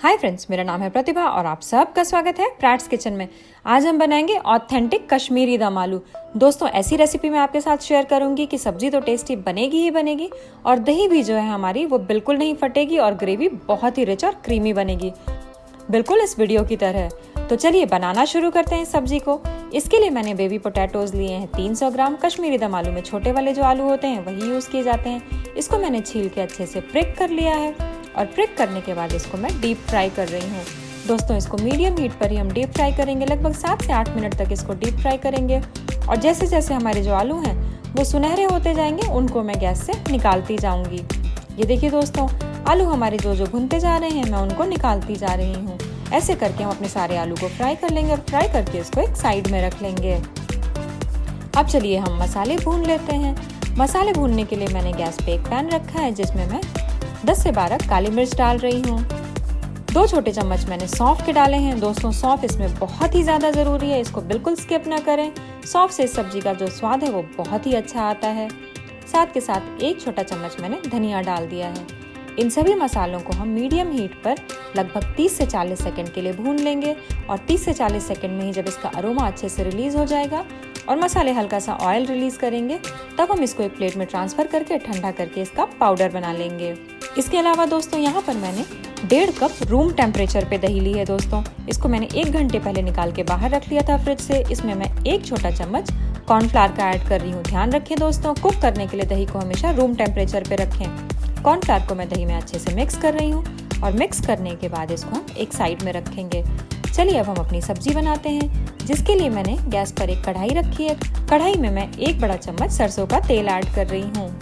Hi friends, मेरा नाम है प्रतिभा और आप सबका स्वागत है प्रैट्स किचन में। आज हम बनाएंगे ऑथेंटिक कश्मीरी दम आलू। दोस्तों, ऐसी रेसिपी मैं आपके साथ शेयर करूंगी कि सब्जी तो टेस्टी बनेगी ही बनेगी और दही भी जो है हमारी वो बिल्कुल नहीं फटेगी और ग्रेवी बहुत ही रिच और क्रीमी बनेगी, बिल्कुल इस वीडियो की तरह। तो चलिए बनाना शुरू करते हैं इस सब्जी को। इसके लिए मैंने बेबी पोटैटोज लिए हैं 300 ग्राम। कश्मीरी दम आलू में छोटे वाले जो आलू होते हैं वही यूज किए जाते हैं। इसको मैंने छील के अच्छे से प्रिक कर लिया है और प्रिक करने के बाद इसको मैं डीप फ्राई कर रही हूँ। दोस्तों, इसको मीडियम हीट पर ही हम डीप फ्राई करेंगे। लगभग 7 से 8 मिनट तक इसको डीप फ्राई करेंगे और जैसे जैसे हमारे जो आलू हैं वो सुनहरे होते जाएंगे उनको मैं गैस से निकालती जाऊंगी। ये देखिए दोस्तों, आलू हमारे जो भुनते जा रहे हैं मैं उनको निकालती जा रही हूँ। ऐसे करके हम अपने सारे आलू को फ्राई कर लेंगे और फ्राई करके इसको एक साइड में रख लेंगे। अब चलिए हम मसाले भून लेते हैं। मसाले भूनने के लिए मैंने गैस पे एक पैन रखा है जिसमें मैं 10 से 12 काली मिर्च डाल रही हूँ। 2 छोटे चम्मच मैंने सौंफ के डाले हैं। दोस्तों, सौंफ इसमें बहुत ही ज़्यादा ज़रूरी है, इसको बिल्कुल स्किप ना करें। सौंफ से इस सब्जी का जो स्वाद है वो बहुत ही अच्छा आता है। साथ के साथ 1 छोटा चम्मच मैंने धनिया डाल दिया है। इन सभी मसालों को हम मीडियम हीट पर लगभग 30 से 40 सेकंड के लिए भून लेंगे और 30 से 40 सेकंड में ही जब इसका अरोमा अच्छे से रिलीज हो जाएगा और मसाले हल्का सा ऑयल रिलीज करेंगे तब हम इसको एक प्लेट में ट्रांसफर करके ठंडा करके इसका पाउडर बना लेंगे। इसके अलावा दोस्तों, यहाँ पर मैंने 1.5 कप रूम टेम्परेचर पे दही ली है। दोस्तों, इसको मैंने 1 घंटे पहले निकाल के बाहर रख लिया था फ्रिज से। इसमें मैं 1 छोटा चम्मच कॉर्नफ्लावर का ऐड कर रही हूँ। ध्यान रखें दोस्तों, कुक करने के लिए दही को हमेशा रूम टेम्परेचर पे रखें। कॉर्नफ्लावर को मैं दही में अच्छे से मिक्स कर रही हूँ और मिक्स करने के बाद इसको हम एक साइड में रखेंगे। चलिए अब हम अपनी सब्जी बनाते हैं, जिसके लिए मैंने गैस पर एक कढ़ाई रखी है। कढ़ाई में मैं 1 बड़ा चम्मच सरसों का तेल ऐड कर रही हूँ।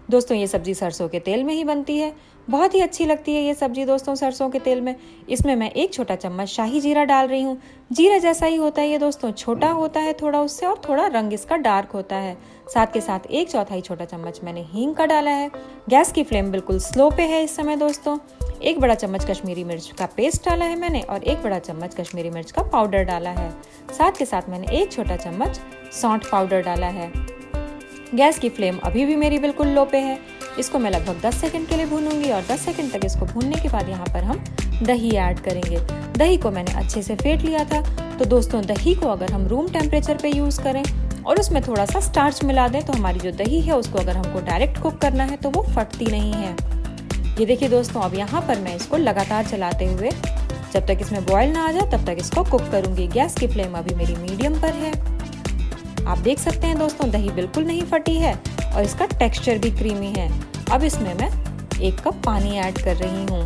दोस्तों, ये सब्जी सरसों के तेल में ही बनती है, बहुत ही अच्छी लगती है ये सब्जी दोस्तों सरसों के तेल में। इसमें मैं 1 छोटा चम्मच शाही जीरा डाल रही हूँ। जीरा जैसा ही होता है ये दोस्तों, छोटा होता है थोड़ा उससे और थोड़ा रंग इसका डार्क होता है। साथ के साथ 1/4 छोटा चम्मच मैंने हींग का डाला है। गैस की फ्लेम बिल्कुल स्लो पे है इस समय दोस्तों। 1 बड़ा चम्मच कश्मीरी मिर्च का पेस्ट डाला है मैंने और 1 बड़ा चम्मच कश्मीरी मिर्च का पाउडर डाला है। साथ के साथ मैंने 1 छोटा चम्मच सौंठ पाउडर डाला है। गैस की फ्लेम अभी भी मेरी बिल्कुल लो पे है। इसको मैं लगभग 10 सेकंड के लिए भूनूंगी और 10 सेकंड तक इसको भूनने के बाद यहाँ पर हम दही ऐड करेंगे। दही को मैंने अच्छे से फेंट लिया था। तो दोस्तों, दही को अगर हम रूम टेम्परेचर पे यूज करें और उसमें थोड़ा सा स्टार्च मिला दें तो हमारी जो दही है उसको अगर हमको डायरेक्ट कुक करना है तो वो फटती नहीं है। ये देखिए दोस्तों, अब यहाँ पर मैं इसको लगातार चलाते हुए जब तक इसमें बॉयल ना आ जाए तब तक इसको कुक करूंगी। गैस की फ्लेम अभी मेरी मीडियम पर है। आप देख सकते हैं दोस्तों, दही बिल्कुल नहीं फटी है और इसका टेक्सचर भी क्रीमी है। अब इसमें मैं 1 कप पानी ऐड कर रही हूँ।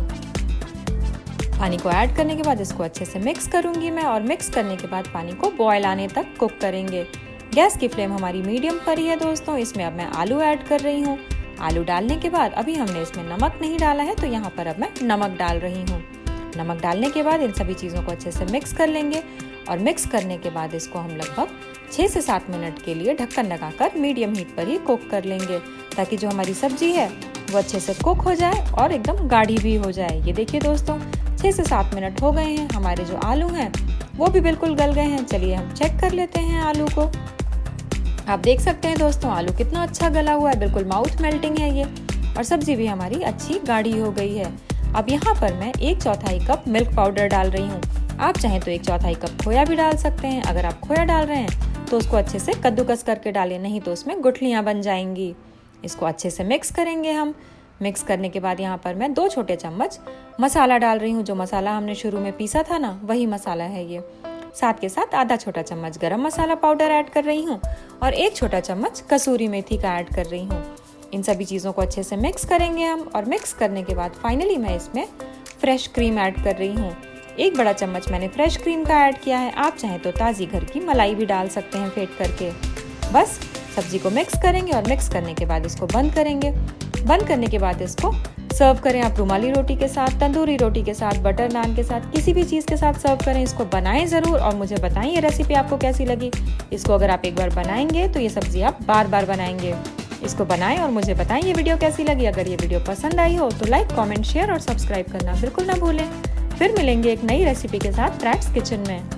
पानी को ऐड करने के बाद इसको अच्छे से मिक्स करूंगी मैं और मिक्स करने के बाद पानी को बॉयल आने तक कुक करेंगे। गैस की फ्लेम हमारी मीडियम पर ही है दोस्तों। इसमें अब मैं आलू ऐड कर रही हूँ। आलू डालने के बाद अभी हमने इसमें नमक नहीं डाला है तो यहाँ पर अब मैं नमक डाल रही हूँ। नमक डालने के बाद इन सभी चीज़ों को अच्छे से मिक्स कर लेंगे और मिक्स करने के बाद इसको हम लगभग 6 से 7 मिनट के लिए ढक्कन लगाकर मीडियम हीट पर ही कुक कर लेंगे ताकि जो हमारी सब्जी है वो अच्छे से कुक हो जाए और एकदम गाढ़ी भी हो जाए। ये देखिए दोस्तों, 6 से 7 मिनट हो गए हैं। हमारे जो आलू हैं वो भी बिल्कुल गल गए हैं। चलिए हम चेक कर लेते हैं आलू को। आप देख सकते हैं दोस्तों, आलू कितना अच्छा गला हुआ है, बिल्कुल माउथ मेल्टिंग है ये और सब्जी भी हमारी अच्छी गाढ़ी हो गई है। अब यहाँ पर मैं 1/4 कप मिल्क पाउडर डाल रही हूँ। आप चाहें तो 1/4 कप खोया भी डाल सकते हैं। अगर आप खोया डाल रहे हैं तो उसको अच्छे से कद्दूकस करके डालें, नहीं तो उसमें गुठलियाँ बन जाएंगी। इसको अच्छे से मिक्स करेंगे हम। मिक्स करने के बाद यहाँ पर मैं 2 छोटे चम्मच मसाला डाल रही हूँ। जो मसाला हमने शुरू में पीसा था ना, वही मसाला है ये। साथ के साथ आधा छोटा चम्मच गरम मसाला पाउडर ऐड कर रही हूँ और 1 छोटा चम्मच कसूरी मेथी का ऐड कर रही हूँ। इन सभी चीज़ों को अच्छे से मिक्स करेंगे हम और मिक्स करने के बाद फाइनली मैं इसमें फ्रेश क्रीम ऐड कर रही हूँ। 1 बड़ा चम्मच मैंने फ्रेश क्रीम का ऐड किया है। आप चाहें तो ताज़ी घर की मलाई भी डाल सकते हैं फेंट करके। बस सब्जी को मिक्स करेंगे और मिक्स करने के बाद इसको बंद करेंगे। बंद करने के बाद इसको सर्व करें। आप रुमाली रोटी के साथ, तंदूरी रोटी के साथ, बटर नान के साथ, किसी भी चीज़ के साथ सर्व करें। इसको बनाएं ज़रूर और मुझे बताएं ये रेसिपी आपको कैसी लगी। इसको अगर आप एक बार बनाएंगे तो ये सब्जी आप बार बार बनाएंगे। इसको बनाएं और मुझे बताएं ये वीडियो कैसी लगी। अगर ये वीडियो पसंद आई हो तो लाइक, कमेंट, शेयर और सब्सक्राइब करना बिल्कुल ना भूलें। फिर मिलेंगे एक नई रेसिपी के साथ प्रैट्स किचन में।